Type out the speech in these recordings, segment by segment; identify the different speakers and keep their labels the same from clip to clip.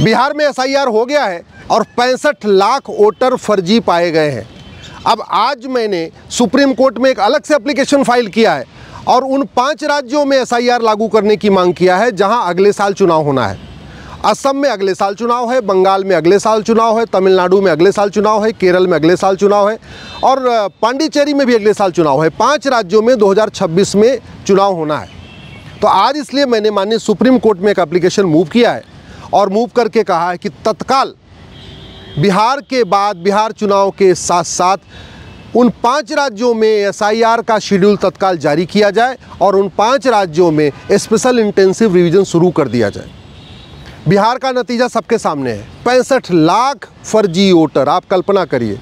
Speaker 1: बिहार में एसआईआर हो गया है और 65 लाख वोटर फर्जी पाए गए हैं। अब आज मैंने सुप्रीम कोर्ट में एक अलग से एप्लीकेशन फाइल किया है और उन 5 राज्यों में एसआईआर लागू करने की मांग किया है जहां अगले साल चुनाव होना है। असम में अगले साल चुनाव है, बंगाल में अगले साल चुनाव है, तमिलनाडु में अगले साल चुनाव है, केरल में अगले साल चुनाव है और पांडिचेरी में भी अगले साल चुनाव है। 5 राज्यों में 2026 में चुनाव होना है। तो आज इसलिए मैंने माननीय सुप्रीम कोर्ट में एक एप्लीकेशन मूव किया है और मूव करके कहा है कि तत्काल बिहार के बाद बिहार चुनाव के साथ साथ उन 5 राज्यों में एसआईआर का शेड्यूल तत्काल जारी किया जाए और उन 5 राज्यों में स्पेशल इंटेंसिव रिवीजन शुरू कर दिया जाए। बिहार का नतीजा सबके सामने है, 65 लाख फर्जी वोटर। आप कल्पना करिए,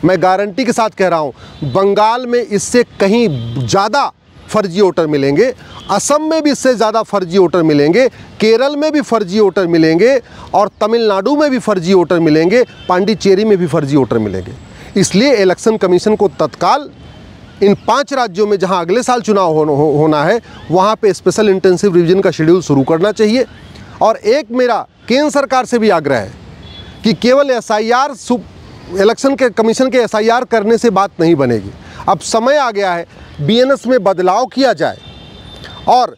Speaker 1: मैं गारंटी के साथ कह रहा हूँ बंगाल में इससे कहीं ज़्यादा फर्जी वोटर मिलेंगे, असम में भी इससे ज़्यादा फर्जी वोटर मिलेंगे, केरल में भी फर्जी वोटर मिलेंगे और तमिलनाडु में भी फर्जी वोटर मिलेंगे, पांडिचेरी में भी फर्जी वोटर मिलेंगे। इसलिए इलेक्शन कमीशन को तत्काल इन 5 राज्यों में जहां अगले साल चुनाव होना है वहां पे स्पेशल इंटेंसिव रिवीजन का शेड्यूल शुरू करना चाहिए। और एक मेरा केंद्र सरकार से भी आग्रह है कि केवल एसआईआर इलेक्शन के कमीशन के एसआईआर करने से बात नहीं बनेगी। अब समय आ गया है बीएनएस में बदलाव किया जाए और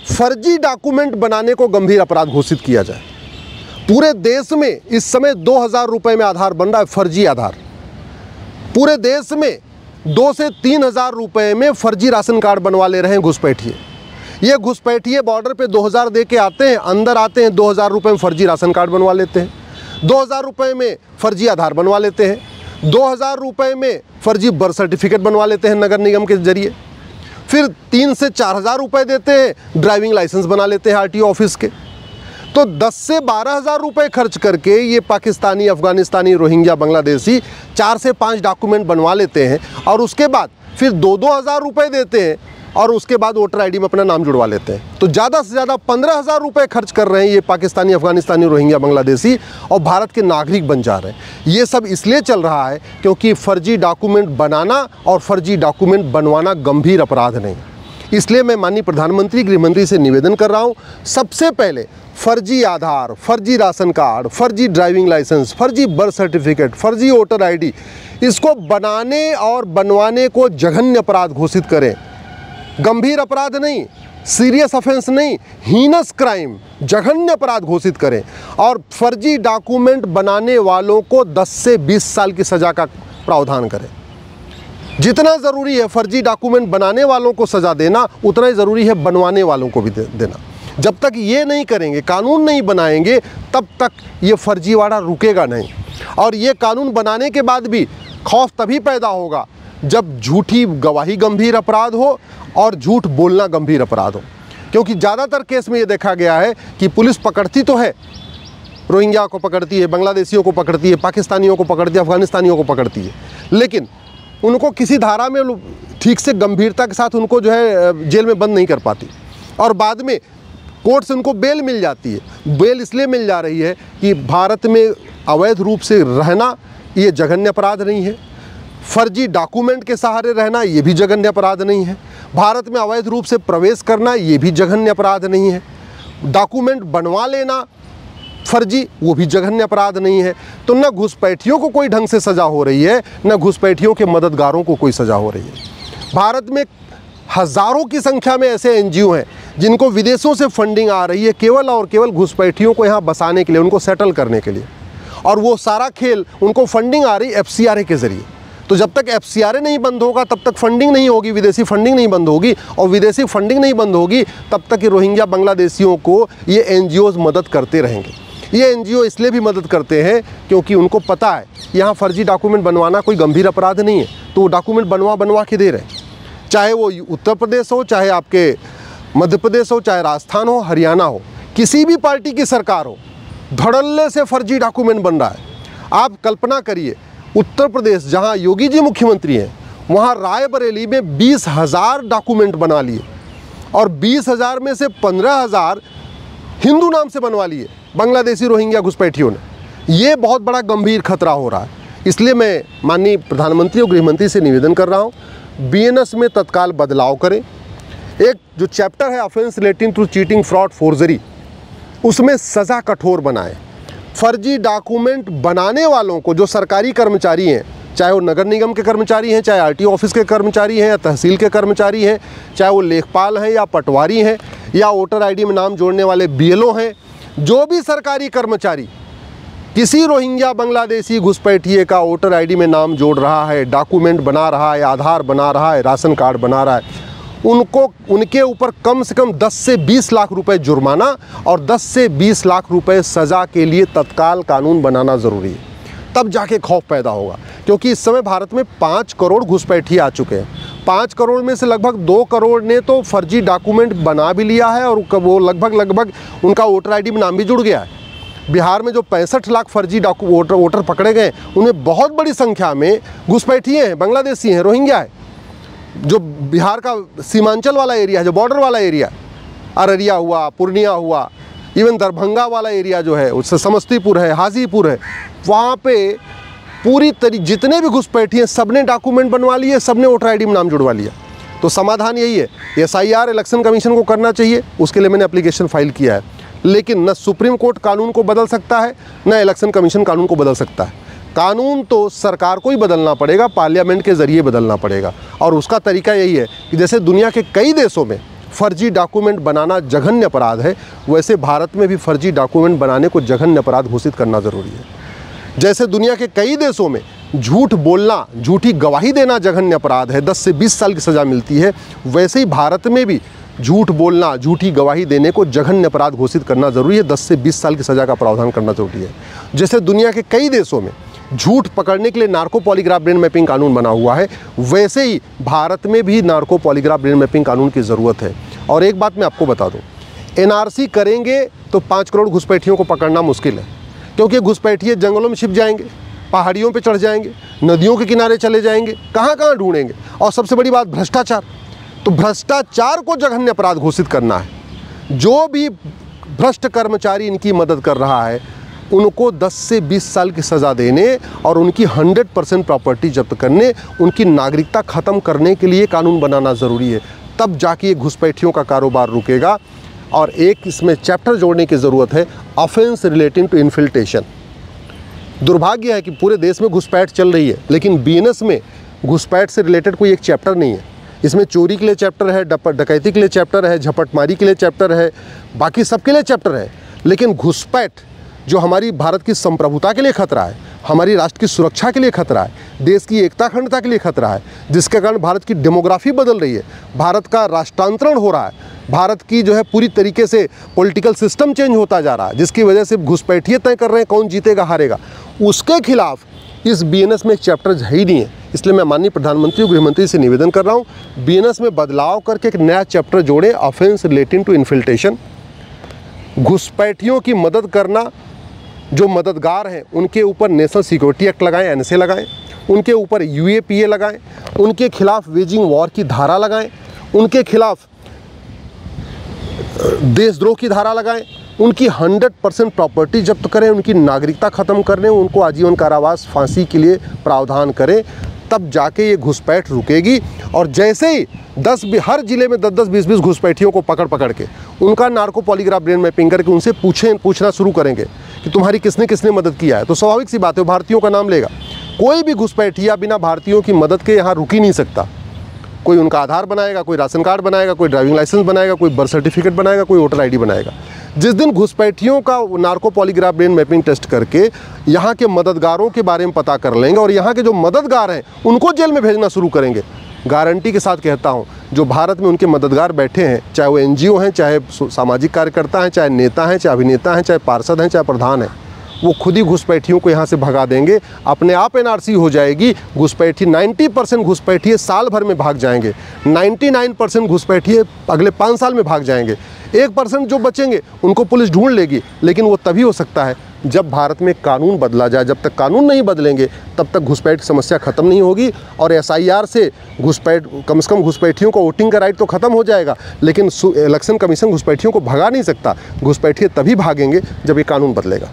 Speaker 1: फर्जी डॉक्यूमेंट बनाने को गंभीर अपराध घोषित किया जाए। पूरे देश में इस समय 2000 रुपये में आधार बन रहा है, फर्जी आधार। पूरे देश में 2 से 3 हज़ार रुपये में फर्जी राशन कार्ड बनवा ले रहे हैं घुसपैठिए। ये घुसपैठिए बॉर्डर पे 2000 दे के आते हैं, अंदर आते हैं, 2000 रुपये में फर्जी राशन कार्ड बनवा लेते हैं, 2000 रुपये में फर्जी आधार बनवा लेते हैं, 2000 रुपये में फर्जी बर्थ सर्टिफिकेट बनवा लेते हैं नगर निगम के जरिए, फिर 3 से 4 हज़ार रुपये देते हैं, ड्राइविंग लाइसेंस बना लेते हैं आरटीओ ऑफिस के। तो 10 से 12 हज़ार रुपये खर्च करके ये पाकिस्तानी, अफगानिस्तानी, रोहिंग्या, बांग्लादेशी 4 से 5 डॉक्यूमेंट बनवा लेते हैं और उसके बाद फिर 2-2 हज़ार रुपये देते हैं और उसके बाद वोटर आईडी में अपना नाम जुड़वा लेते हैं। तो ज़्यादा से ज़्यादा 15 हज़ार रुपये खर्च कर रहे हैं ये पाकिस्तानी, अफगानिस्तानी, रोहिंग्या, बांग्लादेशी और भारत के नागरिक बन जा रहे हैं। ये सब इसलिए चल रहा है क्योंकि फर्जी डॉक्यूमेंट बनाना और फर्जी डॉक्यूमेंट बनवाना गंभीर अपराध नहीं। इसलिए मैं माननीय प्रधानमंत्री, गृहमंत्री से निवेदन कर रहा हूँ, सबसे पहले फर्जी आधार, फर्जी राशन कार्ड, फर्जी ड्राइविंग लाइसेंस, फर्जी बर्थ सर्टिफिकेट, फर्जी वोटर आईडी, इसको बनाने और बनवाने को जघन्य अपराध घोषित करें। गंभीर अपराध नहीं, सीरियस ऑफेंस नहीं, हीनस क्राइम, जघन्य अपराध घोषित करें और फर्जी डॉक्यूमेंट बनाने वालों को 10 से 20 साल की सज़ा का प्रावधान करें। जितना ज़रूरी है फर्जी डॉक्यूमेंट बनाने वालों को सज़ा देना, उतना ही ज़रूरी है बनवाने वालों को भी देना। जब तक ये नहीं करेंगे, कानून नहीं बनाएंगे, तब तक ये फर्जीवाड़ा रुकेगा नहीं। और ये कानून बनाने के बाद भी खौफ तभी पैदा होगा जब झूठी गवाही गंभीर अपराध हो और झूठ बोलना गंभीर अपराध हो। क्योंकि ज़्यादातर केस में ये देखा गया है कि पुलिस पकड़ती तो है, रोहिंग्या को पकड़ती है, बांग्लादेशियों को पकड़ती है, पाकिस्तानियों को पकड़ती है, अफगानिस्तानियों को पकड़ती है, लेकिन उनको किसी धारा में ठीक से गंभीरता के साथ उनको जो है जेल में बंद नहीं कर पाती और बाद में कोर्ट से उनको बेल मिल जाती है। बेल इसलिए मिल जा रही है कि भारत में अवैध रूप से रहना ये जघन्य अपराध नहीं है, फर्जी डॉक्यूमेंट के सहारे रहना ये भी जघन्य अपराध नहीं है, भारत में अवैध रूप से प्रवेश करना ये भी जघन्य अपराध नहीं है, डॉक्यूमेंट बनवा लेना फर्जी वो भी जघन्य अपराध नहीं है। तो न घुसपैठियों को कोई ढंग से सज़ा हो रही है, न घुसपैठियों के मददगारों को कोई सज़ा हो रही है। भारत में हज़ारों की संख्या में ऐसे एनजीओ हैं जिनको विदेशों से फंडिंग आ रही है केवल और केवल घुसपैठियों को यहाँ बसाने के लिए, उनको सेटल करने के लिए, और वो सारा खेल उनको फंडिंग आ रही एफसीआरए के ज़रिए। तो जब तक एफसीआरए नहीं बंद होगा तब तक फंडिंग नहीं होगी, विदेशी फंडिंग नहीं बंद होगी, और विदेशी फंडिंग नहीं बंद होगी तब तक रोहिंग्या, बांग्लादेशियों को ये एनजीओज़ मदद करते रहेंगे। ये एनजीओ इसलिए भी मदद करते हैं क्योंकि उनको पता है यहाँ फर्जी डॉक्यूमेंट बनवाना कोई गंभीर अपराध नहीं है, तो वो डॉक्यूमेंट बनवा के दे रहे हैं। चाहे वो उत्तर प्रदेश हो, चाहे आपके मध्य प्रदेश हो, चाहे राजस्थान हो, हरियाणा हो, किसी भी पार्टी की सरकार हो, धड़ल्ले से फर्जी डॉक्यूमेंट बन रहा है। आप कल्पना करिए, उत्तर प्रदेश जहाँ योगी जी मुख्यमंत्री हैं, वहाँ रायबरेली में 20,000 डॉक्यूमेंट बना लिए और 20,000 में से 15,000 हिंदू नाम से बनवा लिए बांग्लादेशी, रोहिंग्या, घुसपैठियों ने। ये बहुत बड़ा गंभीर खतरा हो रहा है। इसलिए मैं माननीय प्रधानमंत्री और गृहमंत्री से निवेदन कर रहा हूँ, बीएनएस में तत्काल बदलाव करें। एक जो चैप्टर है offence relating to cheating, fraud, forgery, उसमें सज़ा कठोर बनाएं। फर्जी डॉक्यूमेंट बनाने वालों को, जो सरकारी कर्मचारी हैं, चाहे वो नगर निगम के कर्मचारी हैं, चाहे आरटीओ ऑफिस के कर्मचारी हैं, या तहसील के कर्मचारी हैं, चाहे वो लेखपाल हैं या पटवारी हैं, या वोटर आईडी में नाम जोड़ने वाले बीएलओ हैं, जो भी सरकारी कर्मचारी किसी रोहिंग्या बांग्लादेशी घुसपैठिए का वोटर आईडी में नाम जोड़ रहा है, डॉक्यूमेंट बना रहा है, आधार बना रहा है, राशन कार्ड बना रहा है, उनके ऊपर कम से कम 10 से 20 लाख रुपए जुर्माना और 10 से 20 लाख रुपए सज़ा के लिए तत्काल कानून बनाना ज़रूरी है। तब जाके खौफ पैदा होगा, क्योंकि इस समय भारत में 5 करोड़ घुसपैठिए आ चुके हैं। 5 करोड़ में से लगभग 2 करोड़ ने तो फर्जी डॉक्यूमेंट बना भी लिया है, और वो लगभग उनका वोटर आईडी में नाम भी जुड़ गया है। बिहार में जो 65 लाख फर्जी वोटर पकड़े गए, उनमें बहुत बड़ी संख्या में घुसपैठिए हैं, बांग्लादेशी हैं, रोहिंग्या है। जो बिहार का सीमांचल वाला एरिया है, जो बॉर्डर वाला एरिया, अररिया हुआ, पूर्णिया हुआ, इवन दरभंगा वाला एरिया जो है, उससे समस्तीपुर है, हाजीपुर है, वहाँ पे पूरी जितने भी घुसपैठिए सब ने डॉक्यूमेंट बनवा लिए, सब ने वोटर आईडी में नाम जुड़वा लिया। तो समाधान यही है, एसआईआर इलेक्शन कमीशन को करना चाहिए, उसके लिए मैंने एप्लीकेशन फाइल किया है। लेकिन न सुप्रीम कोर्ट कानून को बदल सकता है, न इलेक्शन कमीशन कानून को बदल सकता है। कानून तो सरकार को ही बदलना पड़ेगा, पार्लियामेंट के ज़रिए बदलना पड़ेगा। और उसका तरीका यही है कि जैसे दुनिया के कई देशों में फर्जी डॉक्यूमेंट बनाना जघन्य अपराध है, वैसे भारत में भी फर्जी डॉक्यूमेंट बनाने को जघन्य अपराध घोषित करना ज़रूरी है। जैसे दुनिया के कई देशों में झूठ बोलना, झूठी गवाही देना जघन्य अपराध है, 10 से 20 साल की सज़ा मिलती है, वैसे ही भारत में भी झूठ बोलना, झूठी गवाही देने को जघन्य अपराध घोषित करना ज़रूरी है, 10 से 20 साल की सज़ा का प्रावधान करना ज़रूरी है। जैसे दुनिया के कई देशों में झूठ पकड़ने के लिए नार्को पॉलीग्राफ ब्रेन मैपिंग कानून बना हुआ है, वैसे ही भारत में भी नार्को पॉलीग्राफ ब्रेन मैपिंग कानून की ज़रूरत है। और एक बात मैं आपको बता दूं, एनआरसी करेंगे तो 5 करोड़ घुसपैठियों को पकड़ना मुश्किल है, क्योंकि घुसपैठिए जंगलों में छिप जाएंगे, पहाड़ियों पे चढ़ जाएंगे, नदियों के किनारे चले जाएंगे, कहाँ कहाँ ढूंढेंगे। और सबसे बड़ी बात भ्रष्टाचार, तो भ्रष्टाचार को जघन्य अपराध घोषित करना है। जो भी भ्रष्ट कर्मचारी इनकी मदद कर रहा है, उनको 10 से 20 साल की सज़ा देने और उनकी 100% प्रॉपर्टी जब्त करने, उनकी नागरिकता ख़त्म करने के लिए कानून बनाना ज़रूरी है। तब जाके ये घुसपैठियों का कारोबार रुकेगा। और एक इसमें चैप्टर जोड़ने की ज़रूरत है, ऑफेंस रिलेटिंग टू इन्फिल्ट्रेशन। दुर्भाग्य है कि पूरे देश में घुसपैठ चल रही है, लेकिन बीएनएस में घुसपैठ से रिलेटेड कोई एक चैप्टर नहीं है। इसमें चोरी के लिए चैप्टर है, डकैती के लिए चैप्टर है, झपटमारी के लिए चैप्टर है, बाकी सबके लिए चैप्टर है। लेकिन घुसपैठ जो हमारी भारत की संप्रभुता के लिए खतरा है, हमारी राष्ट्र की सुरक्षा के लिए खतरा है, देश की एकता अखंडता के लिए खतरा है, जिसके कारण भारत की डेमोग्राफी बदल रही है, भारत का राष्ट्रांतरण हो रहा है, भारत की जो है पूरी तरीके से पॉलिटिकल सिस्टम चेंज होता जा रहा है, जिसकी वजह से घुसपैठिए तय कर रहे हैं कौन जीतेगा हारेगा, उसके खिलाफ इस बीएनएस में एक चैप्टर है ही नहीं है। इसलिए मैं माननीय प्रधानमंत्री और गृहमंत्री से निवेदन कर रहा हूँ, बीएनएस में बदलाव करके एक नया चैप्टर जोड़ें, ऑफेंस रिलेटिंग टू इन्फिल्ट्रेशन। घुसपैठियों की मदद करना, जो मददगार हैं उनके ऊपर नेशनल सिक्योरिटी एक्ट लगाएं, एनएसए लगाएं, उनके ऊपर यूएपीए लगाएं, उनके खिलाफ वेजिंग वॉर की धारा लगाएं, उनके खिलाफ देशद्रोह की धारा लगाएं, उनकी 100% प्रॉपर्टी जब्त करें, उनकी नागरिकता ख़त्म करें, उनको आजीवन कारावास फांसी के लिए प्रावधान करें। तब जाके ये घुसपैठ रुकेगी। और जैसे ही हर जिले में 10-10, 20-20 घुसपैठियों को पकड़ के उनका नार्को पॉलीग्राफ ब्रेन मैपिंग करके उनसे पूछना शुरू करेंगे कि तुम्हारी किसने किसने मदद किया है, तो स्वाभाविक सी बात है भारतीयों का नाम लेगा। कोई भी घुसपैठिया बिना भारतीयों की मदद के यहाँ रुक ही नहीं सकता। कोई उनका आधार बनाएगा, कोई राशन कार्ड बनाएगा, कोई ड्राइविंग लाइसेंस बनाएगा, कोई बर्थ सर्टिफिकेट बनाएगा, कोई वोटर आईडी बनाएगा। जिस दिन घुसपैठियों का narco polygraph brain mapping test करके यहाँ के मददगारों के बारे में पता कर लेंगे और यहाँ के जो मददगार हैं उनको जेल में भेजना शुरू करेंगे, गारंटी के साथ कहता हूँ, जो भारत में उनके मददगार बैठे हैं, चाहे वो एनजीओ हैं, चाहे सामाजिक कार्यकर्ता हैं, चाहे नेता हैं, चाहे अभिनेता हैं, चाहे पार्षद हैं, चाहे प्रधान हैं, वो खुद ही घुसपैठियों को यहाँ से भगा देंगे। अपने आप एनआरसी हो जाएगी। घुसपैठी 90% घुसपैठिए साल भर में भाग जाएंगे, 99% घुसपैठिए अगले 5 साल में भाग जाएंगे। 1% जो बचेंगे उनको पुलिस ढूंढ लेगी, लेकिन वो तभी हो सकता है जब भारत में कानून बदला जाए। जब तक कानून नहीं बदलेंगे तब तक घुसपैठ की समस्या ख़त्म नहीं होगी। और एसआईआर से घुसपैठ कम से कम घुसपैठियों को वोटिंग का राइट तो ख़त्म हो जाएगा, लेकिन इलेक्शन कमीशन घुसपैठियों को भगा नहीं सकता। घुसपैठिए तभी भागेंगे जब ये कानून बदलेगा।